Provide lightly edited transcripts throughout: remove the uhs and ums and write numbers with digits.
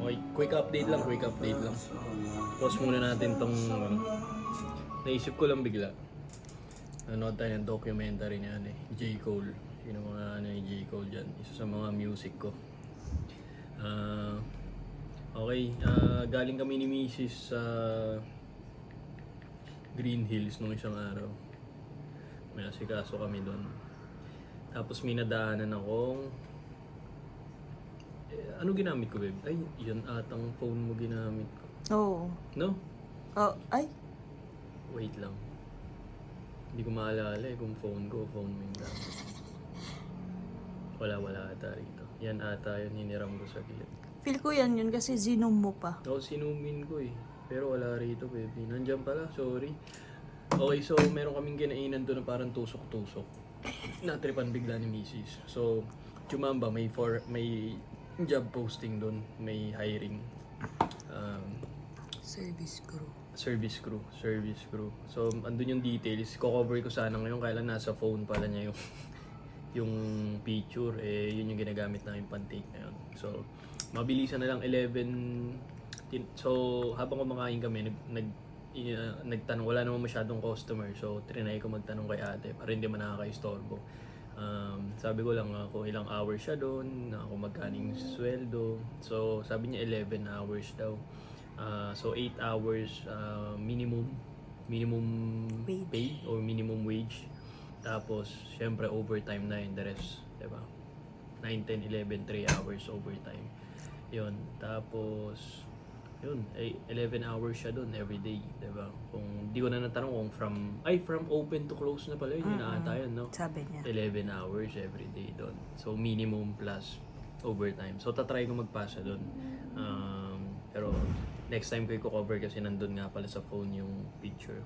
Okay, quick update lang. Pause muna natin tong naisip ko lang bigla. Nanood tayo ng documentary niya J. Cole. Yun ang mga ni J. Cole dyan. Isa sa mga music ko. Okay, galing kami ni Mrs. sa Green Hills nung isang araw. May asikaso kami doon. Tapos may nadaanan akong ano ginamit ko, babe? Ay, yan atang phone mo ginamit ko. Oo. No? Oh, ay. Wait lang. Hindi ko maalala kung phone ko o phone mo yung gamit. Wala ata rito. Yan ata yun, hiniram ko sa gilid. Feel ko yan yun kasi zinom mo pa. Oo, sinumin ko eh. Pero wala rito, baby. Nandiyan pala, sorry. Okay, so meron kaming kinainan doon na parang tusok-tusok. Natripan bigla ni Mrs. So, Chumamba, may job posting doon. May hiring. Service crew. Service crew. So, andun yung details. Ko-cover ko sana ngayon, kaya lang nasa phone pala niya yung picture. Yun yung ginagamit namin pan-take ngayon. So, mabilisan na lang 11. So, habang kumakain kami, nagtanong, wala naman masyadong customer. So, trinay ko magtanong kay ate para hindi man nakaka-istorbo. Sabi ko lang kung ilang hours siya doon, kung magkaning sweldo. So, sabi niya 11 hours daw. So 8 hours minimum Wage. pay or minimum wage. Tapos syempre overtime na yun, the rest, 'di ba? 9, 10, 11, 3 hours overtime. 'Yun. Tapos 11 hours siya doon every day, 'di ba? Kung di ko na natanong kung from open to close na pala yun, yun ata yun, no? Sabi niya. 11 hours every day doon. So minimum plus overtime. So tatry ko magpasa doon. Pero next time ko i-cover kasi nandun nga pala sa phone yung picture.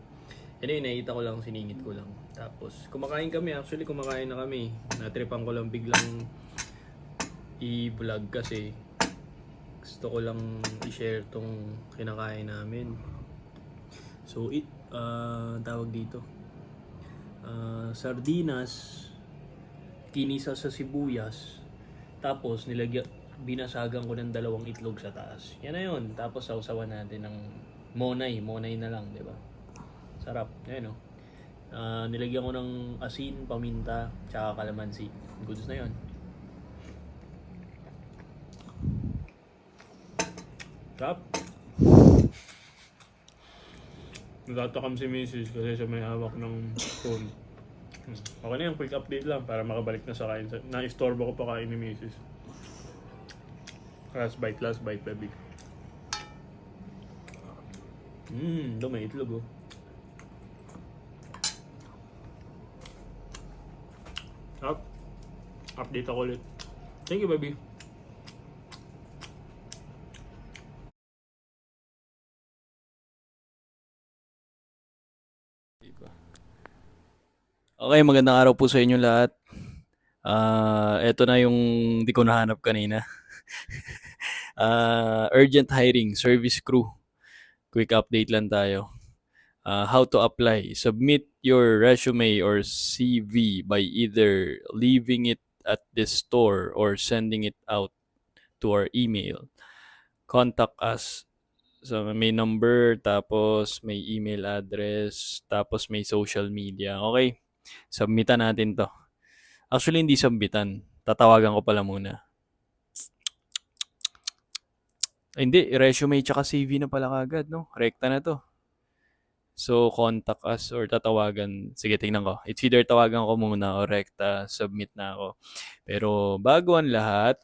Anyway, nakita ko lang, siningit ko lang. Tapos kumakain na kami. Natripan ko lang biglang i-vlog kasi gusto ko lang i-share tong kinakain namin. So tawag dito. Sardinas, kinisa sa sibuyas, tapos binasagan ko ng 2 itlog sa taas. Yan na yun. Tapos sausawan natin ng monay na lang, di ba? Sarap. Ayan, nilagyan ko ng asin, paminta, tsaka kalamansi. Goods na yun. Sarap. Natatakam si Mrs. kasi siya may hawak ng phone. Okay na yan, quick update lang para makabalik na sa kain. Na-istorbo ko pa kain ni Mrs. Last bite, baby. Doon may itlog, oh. Update ako ulit. Thank you, baby. Okay, magandang araw po sa inyo lahat. Eto na yung di ko nahanap kanina. Urgent hiring, service crew. Quick update lang tayo. How to apply. Submit your resume or CV by either leaving it at this store or sending it out to our email. Contact us. So may number, tapos may email address, tapos may social media. Okay, submitan natin to. Actually, hindi submitan. Tatawagan ko pala muna. Hindi, resume tsaka CV na pala kagad, no? Rekta na to. So, contact us or tatawagan. Sige, tingnan ko. It's either tawagan ko muna o rekta, submit na ako. Pero bago ang lahat,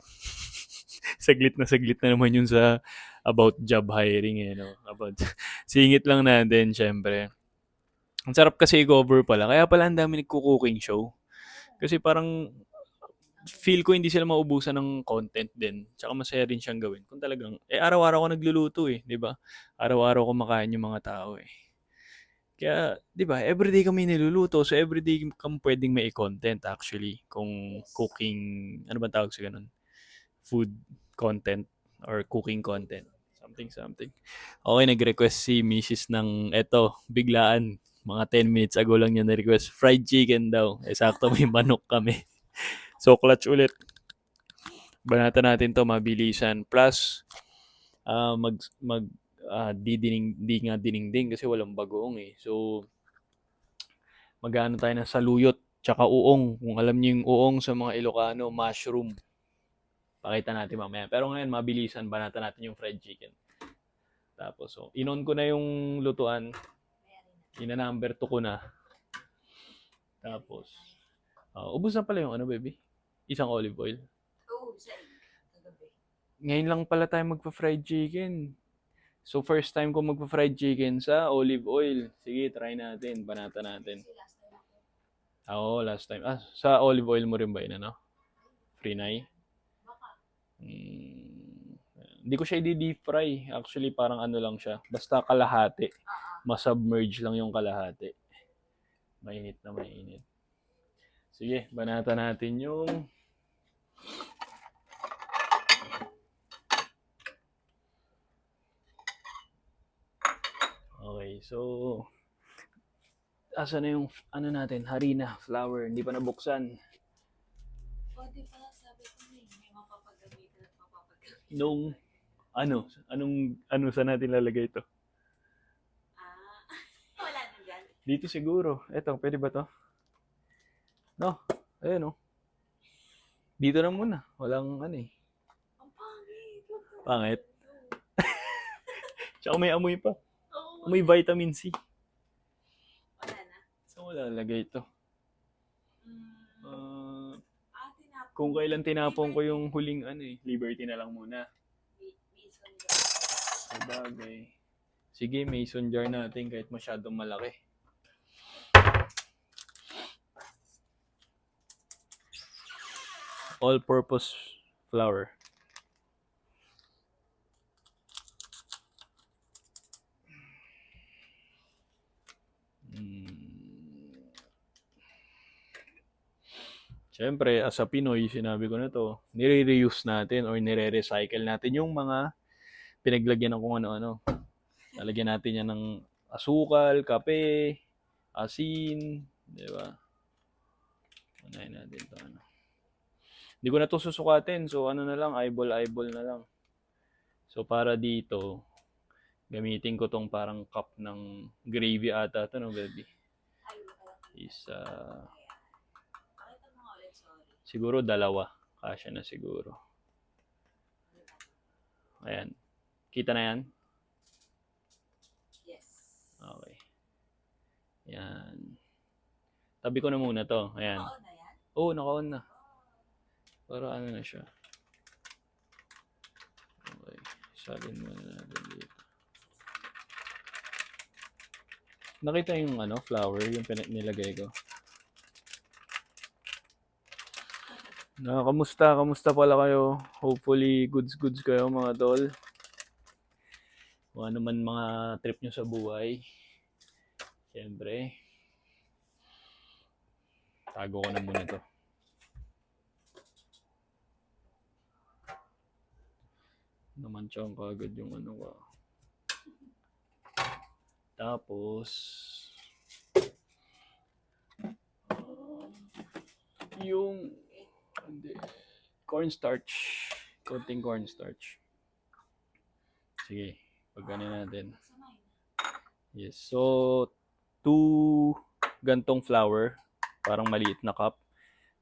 saglit na naman yun sa about job hiring, no? Singit lang natin, syempre. Ang sarap kasi i-cover pala. Kaya pala ang dami nagko-cooking show. Kasi parang feel ko hindi sila maubusan ng content din. Tsaka masaya rin siyang gawin. Kung talagang, araw-araw ko nagluluto di ba? Araw-araw kumakain yung mga tao Kaya, di ba, everyday kami niluluto. So, everyday kami pwedeng may content actually. Kung cooking, ano ba tawag sa ganun? Food content or cooking content. Something. Okay, nag-request si Mrs. ng biglaan. Mga 10 minutes ago lang niya na-request. Fried chicken daw. Sakto may manok kami. So, clutch ulit. Banatan natin to mabilisan. Plus, di nga dinengdeng kasi walang bagoong eh. So, magano tayo ng saluyot tsaka uong. Kung alam niyo yung uong sa mga Ilocano, mushroom. Pakita natin mamaya. Pero ngayon, mabilisan. Banatan natin yung fried chicken. Tapos, so, inon ko na yung lutuan. Ina-number 2 ko na. Tapos, ubos na pala yung ano, baby? Isang olive oil. Oo, sa kagabi. Ngayon lang pala tayo magpa-fried chicken. So, first time ko magpa-fried chicken sa olive oil. Sige, try natin. Banatan natin. Oo, last time. Sa olive oil mo rin ba yun, ano? Frinay? Hindi ko siya i-deep fry. Actually, parang ano lang siya. Basta kalahati. Masubmerge lang yung kalahati. Mainit na mainit. Sige, banatan natin yung okay, so asa na yung ano natin, harina, flour, hindi pa nabuksan. Pwede pala sabi ko may mapapagamitan at mapapagamitan. Nung ano sa natin lalagay ito? Wala na dyan. Dito siguro. Eto, pwede ba to? No, ayun oh. Dito na muna. Walang ano eh. Ang pangit. Pangit. Tsaka may amoy pa. Oo. Amoy vitamin C. Wala na. So wala lalagay ito. Tinapon. Kung kailan tinapon ko yung huling ano eh, Liberty na lang muna. Mason jar. Sabagay. Sige, mason jar natin kahit masyadong malaki. All-purpose flour. Siyempre, as a Pinoy, sinabi ko na to, nire-reuse natin or nire-recycle natin yung mga pinaglagyan ng kung ano-ano. Lalagyan natin yan ng asukal, kape, asin, di ba? Unahin natin to ano. Hindi ko na to susukatin, so ano na lang, eyeball na lang. So para dito, gamitin ko tong parang cup ng gravy ata to, no, baby? Isa. Siguro 2. Kasya na siguro. Ayan. Kita na yan? Yes. Okay. Ayan. Tabi ko na muna to. Ayan. Oo na yan? Oo, naka-on na. Para ano na siya. Okay. Salin muna natin dito. Nakita yung ano, flour, yung nilagay ko. Kamusta? Kamusta pala kayo? Hopefully, goods kayo mga tol. Kung ano man mga trip nyo sa buhay. Siyempre. Tago ko na muna to. Namansyang kagad yung ano ko. Tapos, yung cornstarch. Konting cornstarch. Sige, pagkano natin. Yes, so 2 gantong flour, parang maliit na cup.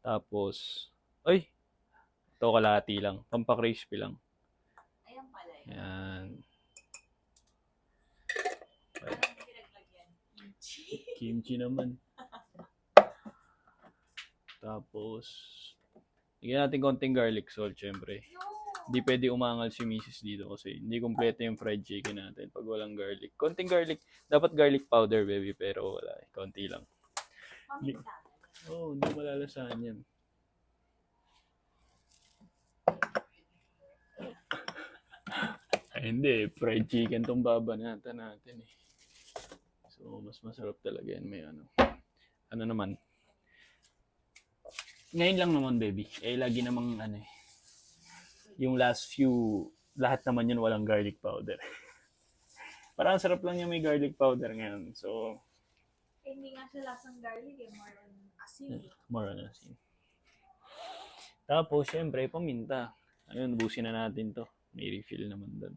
Tapos, ito kalahati lang, pampa-crispy lang. Ayan pala yun. Yan. Kimchi naman. Tapos, lagyan natin konting garlic salt, syempre. Hindi pwede umangal si Mrs. dito kasi hindi kompleto yung fried chicken natin pag walang garlic. Konting garlic. Dapat garlic powder, baby, pero wala eh. Konti lang. Hindi malalasahan yan. Ay, hindi. Fried chicken tong babanatan natin eh. So, mas masarap talaga yan. May ano. Ano naman. Ngayon lang naman, baby. Lagi namang ano eh. Yung last few, lahat naman yun walang garlic powder. Parang sarap lang yung may garlic powder ngayon. So, hindi nga siya lasang garlic eh. More on asin. More on asin. Tapos, syempre, paminta. Ayun, busin na natin to. May refill naman doon.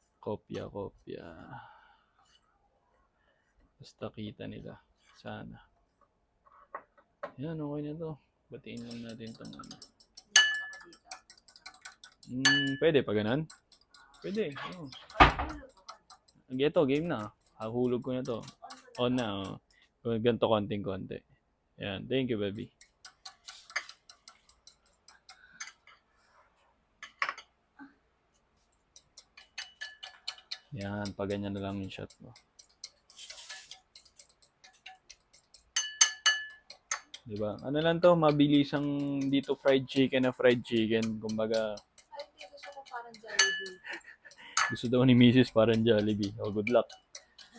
Kopya, kopya. Basta kita nila. Sana. Yan, okay na to. Batiin lang natin itong ano. Pwede pa ganun? Pwede. Oh. Ito, game na. Hahulog ko na to. On na. Oh. Ganito konting-konti. Yan. Thank you, baby. Yan. Pag ganyan na lang yung shot mo. Diba? Ano lang to, mabilisang dito fried chicken na fried chicken. Kumbaga, Ay, hindi. Gusto ko parang Jollibee. gusto daw ni Mrs. parang Jollibee. Oh, good luck.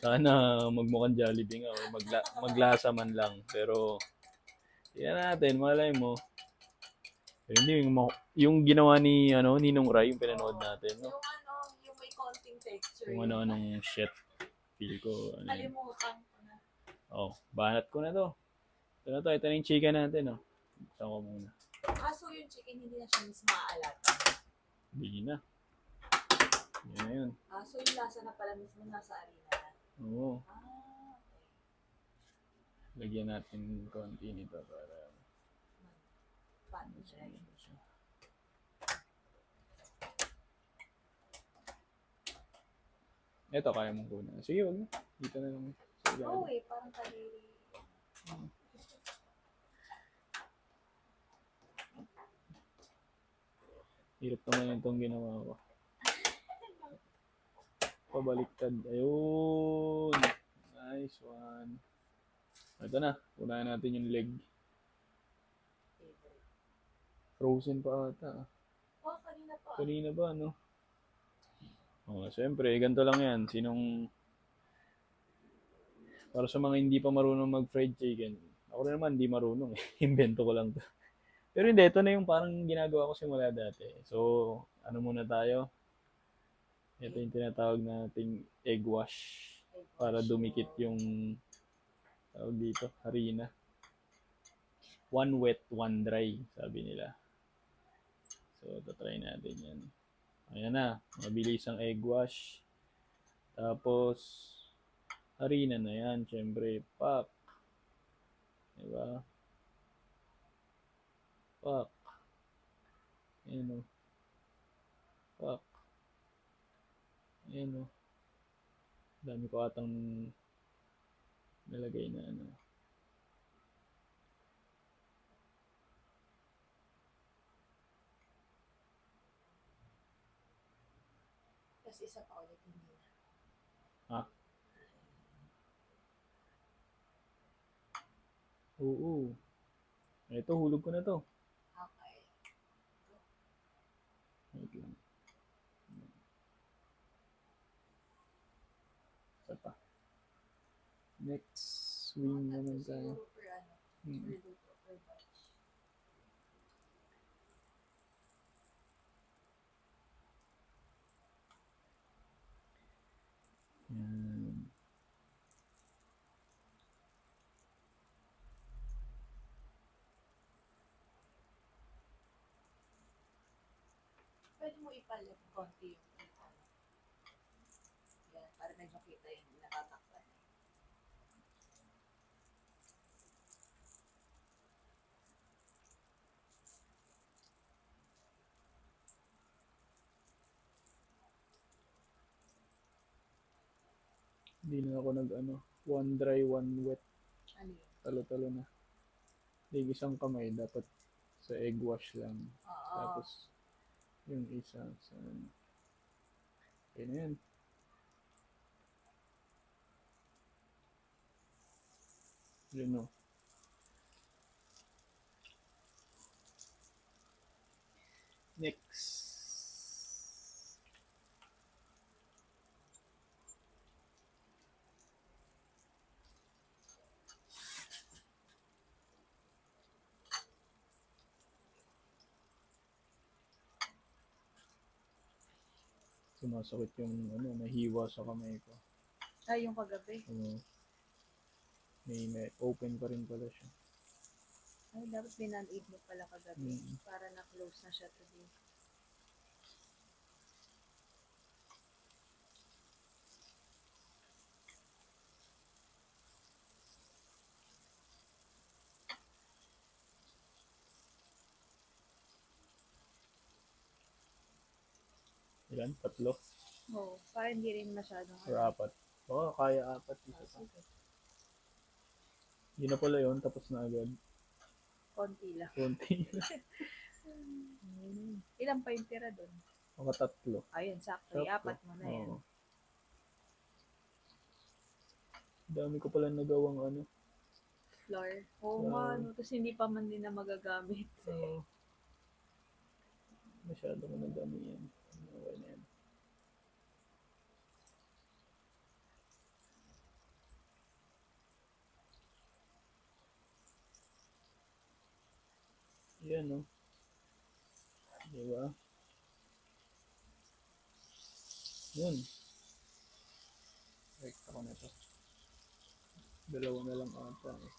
Sana magmukhang Jollibee nga o maglasa man lang. Pero, tingnan natin, malay mo. Pero hindi, yung ginawa ni Ninong Rai, yung pinanood natin. No? Yung may konting texture. Kung ano-anong shit. Feel ko, ano yun. Kalimutan ko na. Oh, banat ko na to. Ito na to, ito na yung chicken natin. Oh. Buksan ko muna. Kaso yung chicken hindi na siya mismo maalat. Hindi na. Yan na yun. So yung lasa na pala mismo nasa arena na. Oo. Okay. Lagyan natin konti nito para Paano siya? ito, kaya mong kunin. Sige, wag na. Dito na lang. Sige, Oo parang kaliri. hirap naman itong ginawa ko. Pabaliktad. Ayun. Nice one. Ito na. Unahin natin yung leg. Frozen pa ata. Oh, kanina pa. Kanina ba, no? Oh, siyempre, ganito lang yan. Para sa mga hindi pa marunong mag-fried chicken. Ako rin naman, hindi marunong eh. Invento ko lang to. Pero hindi, ito na yung parang ginagawa ko simula dati. So, ano muna tayo? Ito yung tinatawag nating egg wash. Para dumikit yung tawag dito, harina. One wet, one dry, sabi nila. So, try natin yan. Ayan na, mabilis ang egg wash. Tapos, harina na yan, syempre, pak. Diba? Pak. Ayan o. Pak. Ayan o. Dami ko atang nalagay na ano. Tapos isa pa ulit hindi na. Ha? Oo. Ito, hulog ko na to. Okay. Wait lang. Isa pa. Next swing naman tayo. Siguro per ano. Per luto, per batch. Yan. Pwede mo ipalit konti yung ano. Yan, para medyo kita yung natatakpan. Hindi na ako one dry, one wet. Ano yun? Talo-talo na. Hindi, isang kamay. Dapat sa egg wash lang. Oo. Tapos, yung isa sa okay na yan. Yun o. Next. Sumasakit yung nahiwa sa kamay ko. Ay, yung kagabi. May open pa rin pala siya. Ay, dapat binan-aid mo pala kagabi. Para na-close na siya today. Ilan? 3? Oo, para hindi rin masyadong Or 4? Oo, kaya 4. Isa pa. sige. Hindi na pala yun, tapos na agad. Konti lang. Konti lang. Ilan pa yung tira doon? Mga 3. Ayun, sakto. Sakto. Iapat mo na yan. Oo. Dami ko pala nagawang ano. Floor. Oo nga, no. Tapos hindi pa man din na magagamit. Oo. Masyado ko nagami yan. Okay na yan. Yan, no? Diba? Yun. Rekta ko na to. Dalawa na lang ata eh.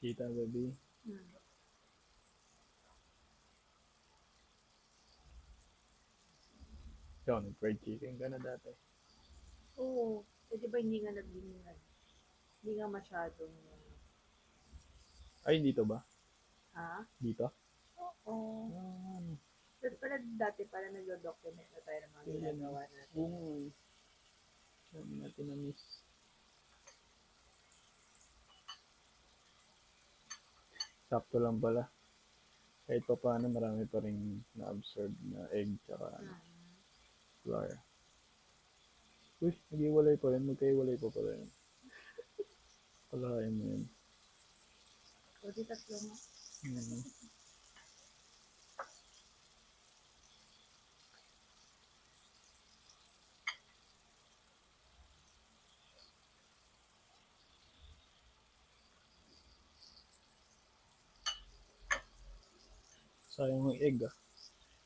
Kita, baby. Ikaw, nag-fried chicken ka na dati. Oo. Eh, di ba hindi nga nagbingan? Hindi nga masyadong... Ay, dito ba? Ha? Dito? Oo. Pero dati pala nag-document na tayo ng mga ginagawa natin. Oo. Sabi natin na miss. Sakto lang pala. Kahit pa paano, marami pa rin na-absorb na egg tsaka flour. Uy, nag-iwalay pa yun. Magkaiwalay pa pala yun. Palahain mo yun. O, di tatlo mo. Sayang yung egg ah.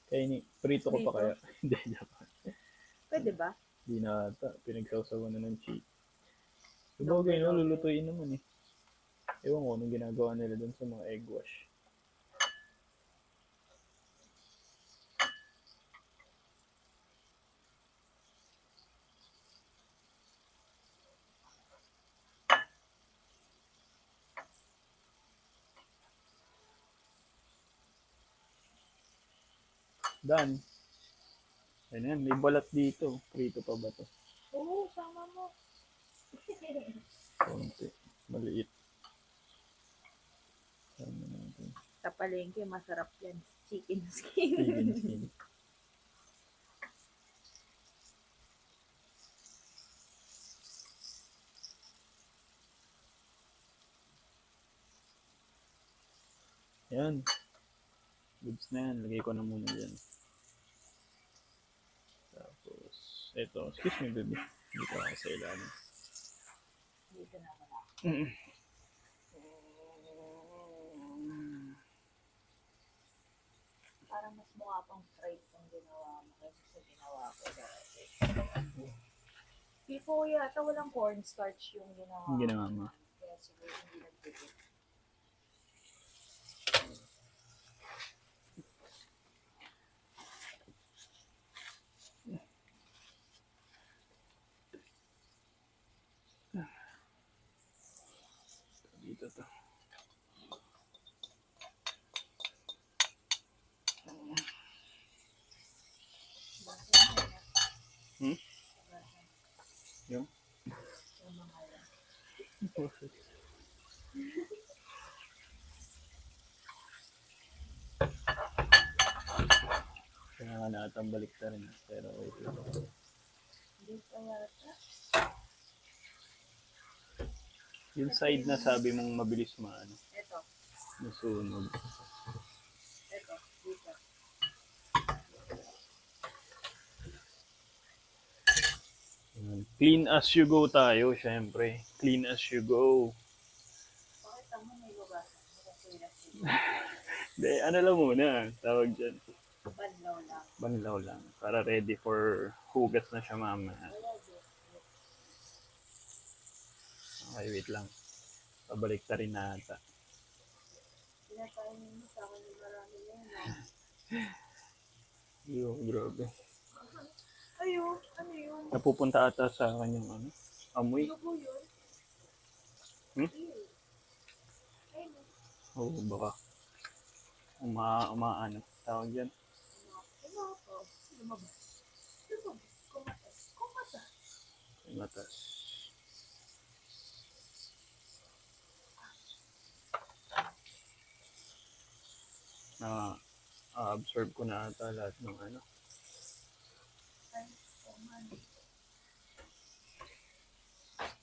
Kaya prito ko pa Prito? kaya. Hindi, joke. Pwede ba? Di na ata. Pinagsawsawan na ng cheese. Sabagay, no? Lulutuin naman eh. Ewan ko anong ginagawa nila dun sa mga egg wash. Dan. Ayan, may balat dito. Prito pa ba to? Oo, sama mo. Konti. Maliit. Sama natin. Sa palengke, masarap yan. Chicken skin. Chicken skin. Ayan. Goods na yan. Lagay ko na muna dyan. Tapos, eto. Excuse me, baby. Dito ako sa ilalim. Dito na wala. Parang mas mukha pang fried kung ginawa mo kaysa sa ginawa ko dati. Before yata walang cornstarch yung ginawa Yung ginawa mo. Kaya siguro hindi nagpipit. Dito to. Hmm? Yung? Yung mga yan. Kaya nga natang balik na rin. Pero wait lang. Hindi pa yata. Yung side na sabi mong mabilis maano. Ito. Nasunog. Ito. Dito. Clean as you go tayo, syempre. Clean as you go. Pakita mo may lugasan. Nakasulat sila. De, ano lang muna, tawag dyan. Banlaw lang. Banlaw lang. Para ready for hugas na siya mamaya. Wala, Diyos. Okay, wait lang. Pabalik ta rin na ata. Pinatayin mo sa akin yung marami na yun. ah. Yo, grabe. Ayun, ano yun? Napupunta ata sa akin yung ano, amoy. Ano po yun? Hmm? Ayun. Oo, baka. Umaano. Tawag dyan. Ano po? Lumabas. Lumabas. Kumatas. Kumatas. Matas. Absorb ko na ata lahat ng ano. Ay, kuman.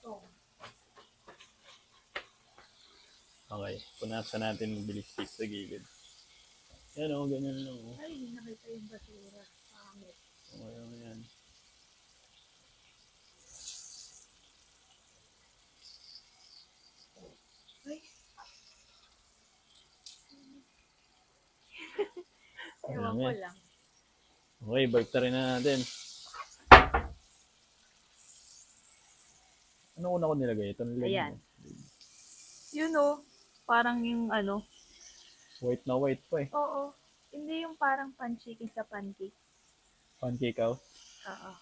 Oh. Okay, punasan natin yung bilistik sa gilid. Yan o, ganyan lang o. Ay, hindi nakita yung basura. Pangit. Okay, yan. Ay. Ayan Ewan ko yan. lang. Okay, balik na rin na natin. Ano una ko nilagay? Ito nilagay Ayan. mo. Yun oh. Parang yung ano. White na white pa eh. Oo. Hindi yung parang pan-chicken sa pancake. Pancake house. Oo.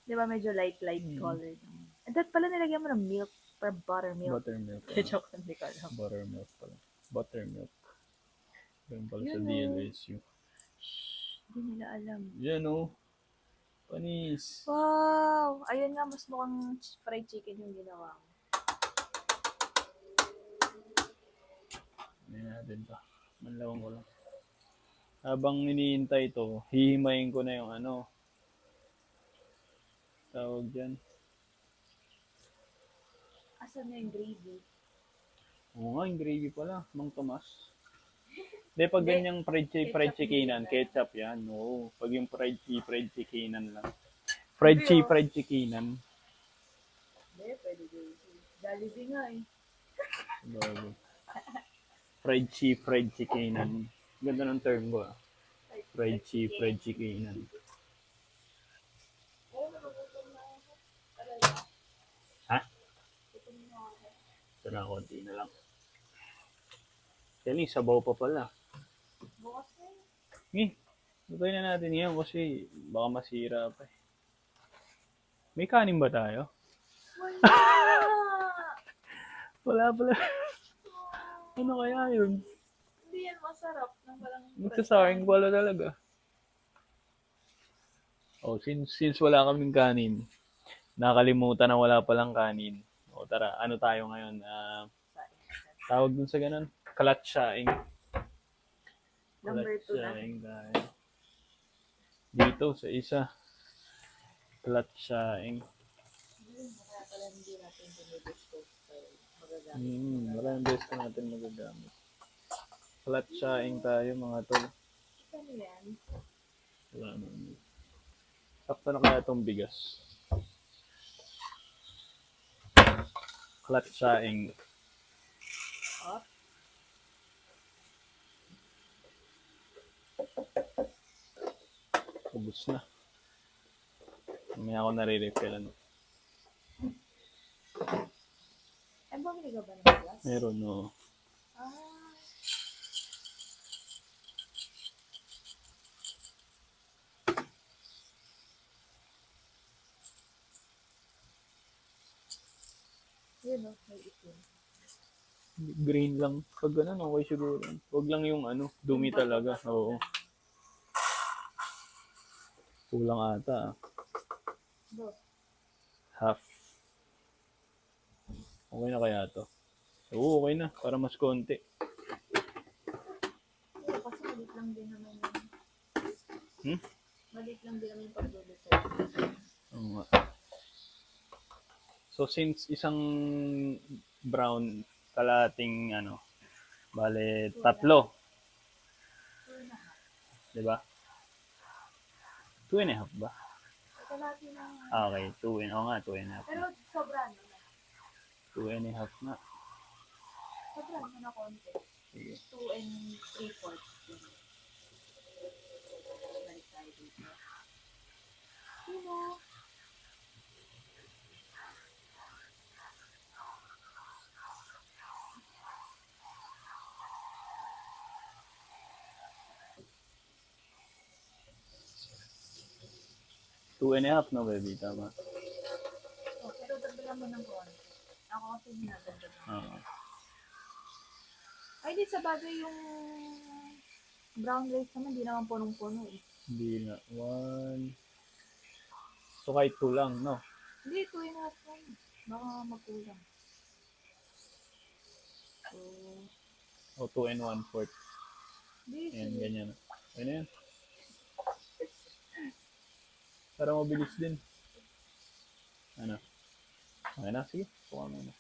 Di ba medyo light colored? And that pala nilagyan mo ng milk or buttermilk. Buttermilk. Joke, hindi ko alam. Buttermilk pala. Buttermilk. Ganun pala sa Yun, oh. DLSU. Hindi nila alam. Yan o. Panis. Wow! Ayun nga, mas mukhang fried chicken yung ginawa mo. Hindi natin pa. Manlawang ko lang. Habang iniintay ito, hihimayin ko na yung ano. Tawag dyan. Asan na yung gravy? Oo nga, yung gravy pala. Mang Tomas. Hindi, pag ganyang fried chickenan, ketchup yan. Oo. Pag yung fried chickenan lang. Fried chickenan. Hindi, pwede gravy. Jollibee nga eh. Bago. Fried chickenan. Ganda ng term ko ah. Fried chickenan. Oo, nagugutom na ako. Talaga. Ha? Gutom na ako. Ito na, konti na lang. Kaya sabaw pa pala. Bukas na yun. Lutay na natin yan kasi baka masira pa eh. May kanin ba tayo? Wala! Wala pala. Ano kaya yun? Hindi yan masarap nang walang Magsasayang pala talaga. Oh, since wala kaming kanin, nakalimutan na wala palang kanin. O tara, ano tayo ngayon? Tawag dun sa ganun? Kalatsaing. Number 2 na. Kalatsaing tayo. Dito sa isa. Kalatsaing. Kaya pala hindi natin dinidiscuss pero magagamit. Maraming beses na natin magagamit. Kalatsaing tayo mga tol. Ano yan? Wala naman. Sakto na kaya itong bigas. Kalatsaing. Up. Ubus na. Mamaya ako nare-refillan. Ay, bumili ka ba ng glass? Meron no. Ah. Yun o, may itim. Green lang. Pag ganun, okay siguro. Huwag lang yung ano, dumi talaga. Oo. Kulang ata. Bro, Half. Okay na kaya to? Oo, okay na. Para mas konti. yun, kasi malit lang din naman yung... Hmm? Malit lang din naman yung pagluluto. Oo nga. So, since isang brown kalating ano, bale, 3. Diba? 2.5 ba? Teka kalahati na. Okay, 2 and, nga, 2.5. Pero sobra na. 2.5 na. Sobra na konti. Sige. 2 and 3/4. Balik tayo dito. Sino? Two and a half na, baby. Tama. Oh, pero dagdagan mo ng konti. Ako kasi hinagdagan. Oo. Ay, di sa bagay yung brown rice naman, di naman punong-puno eh. Hindi na. 1. So, kahit 2 lang, no? Hindi, 2.5 lang. Baka magkulang. So, O 2 and 1/4. hindi, Ayan, sige. ganyan. Ano yan? Para mabilis din. Ano? Okay na, sige. Kuha mo na.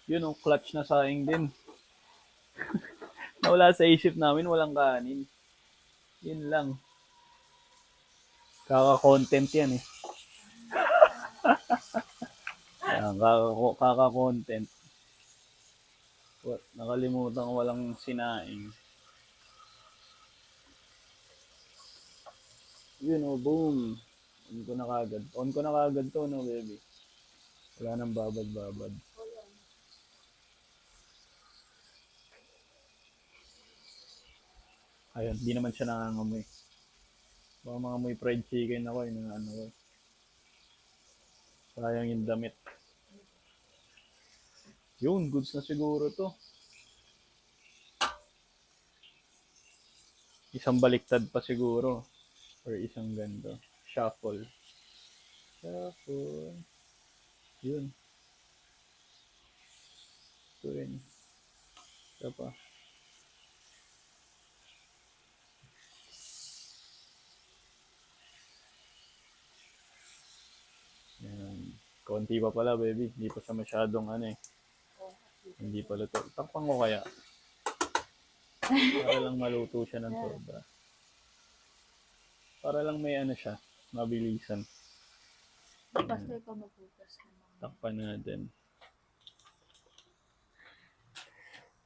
Yun, oh, clutch na saing din. Nawala sa isip namin, walang kanin. Yun lang. Kaka-content yan eh. Ayan, kaka-content. Nakalimutan ko walang sinaing. Yun oh, boom. On ko na kagad to, no, baby. Wala nang babad-babad. Ayun, di naman siya nangangamoy. Baka mga amoy fried chicken ako, yun ang ano ko. Sayang yung damit. Yun, goods na siguro to. Isang baliktad pa siguro. Or isang ganito. Shuffle. Shuffle. Yun. Ito rin. Ito pa. Yan. Konti pa pala, baby. Hindi pa siya masyadong ano eh. Hindi pa luto. Takpan ko kaya. Para lang maluto siya ng sobra. Para lang may ano siya. Mabilisan. Basta ikaw magbukas naman. Takpan natin.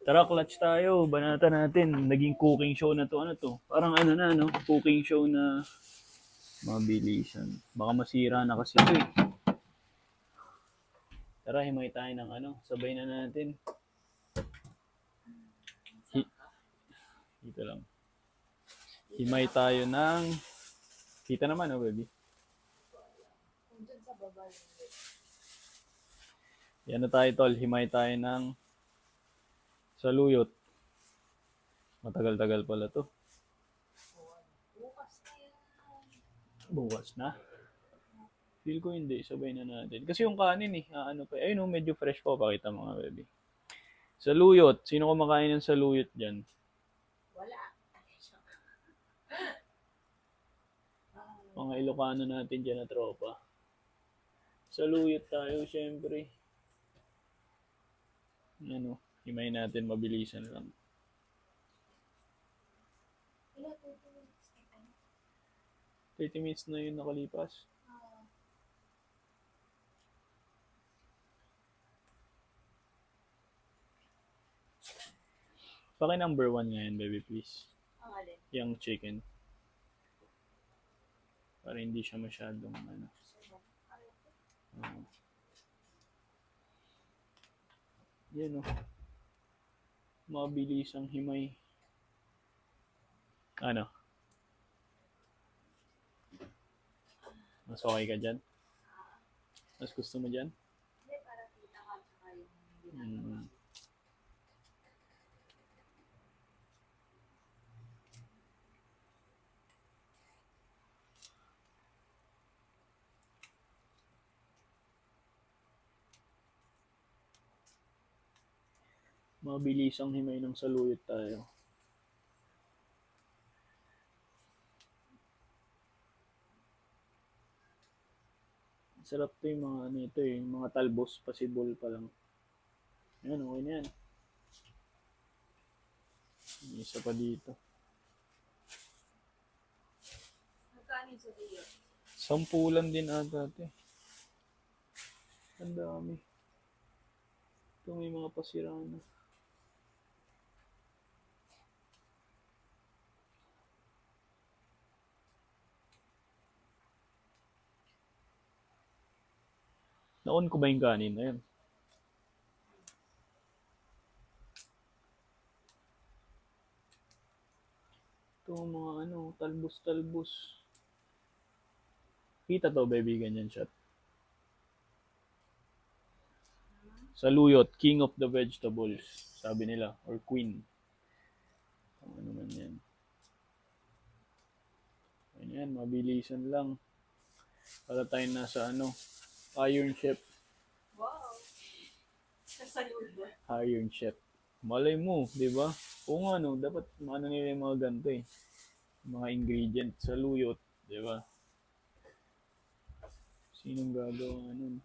Tara, clutch tayo. Banata natin. Naging cooking show na to. Ano to? Parang ano na, no? Cooking show na mabilisan. Baka masira na kasi ito eh. Tara, himay tayo ng ano. Sabay na natin. Dito lang. Himay tayo ng... Kita naman, oh, baby. Dun sa baba. Yan na tayo, tol. Himay tayo ng saluyot. Matagal-tagal pala to. Bukas na yan. Bukas na. Feel ko hindi. Sabay na natin. Kasi yung kanin eh. Ano pa. Ayun, oh, medyo fresh pa. Pakita mga baby. Saluyot. Sino kumakain ng saluyot dyan? Wala. Mga Ilocano natin dyan na tropa. Saluyot tayo, syempre. Ano, himay natin, mabilisan lang. Wala, 30 minutes na pa. 30 minutes na yun nakalipas. Paki number 1 ngayon, baby, please. Ang alin? Yung chicken. Para hindi siya masyadong ano. Yan o. Mabilis ang himay. Ano? Mas okay ka dyan? Mas gusto mo dyan? Hindi, para kita ka tsaka yung ginagawa. Mabilis ang himay ng saluyot tayo. Sarap to yung mga ano ito eh, yung mga talbos, pasibol pa lang. Ayan, okay na yan. May isa pa dito. yung sa iyo? 10 lang din ata ito eh. Ang dami. Ito may mga pasira na. Na-on ko ba yung kanin na yun? Ito mga ano, talbos-talbos. Kita to, baby, ganyan shot. Saluyot, king of the vegetables, sabi nila, or queen. Ano man yan. Ayan, mabilisan lang. Para tayo nasa ano, Iron Chef. Wow! Sasalud. Iron Chef. Malay mo, di ba? Oo nga no, dapat maano nila yung mga ganito eh. Mga ingredients, saluyot, di ba? Sinong gagawa nun?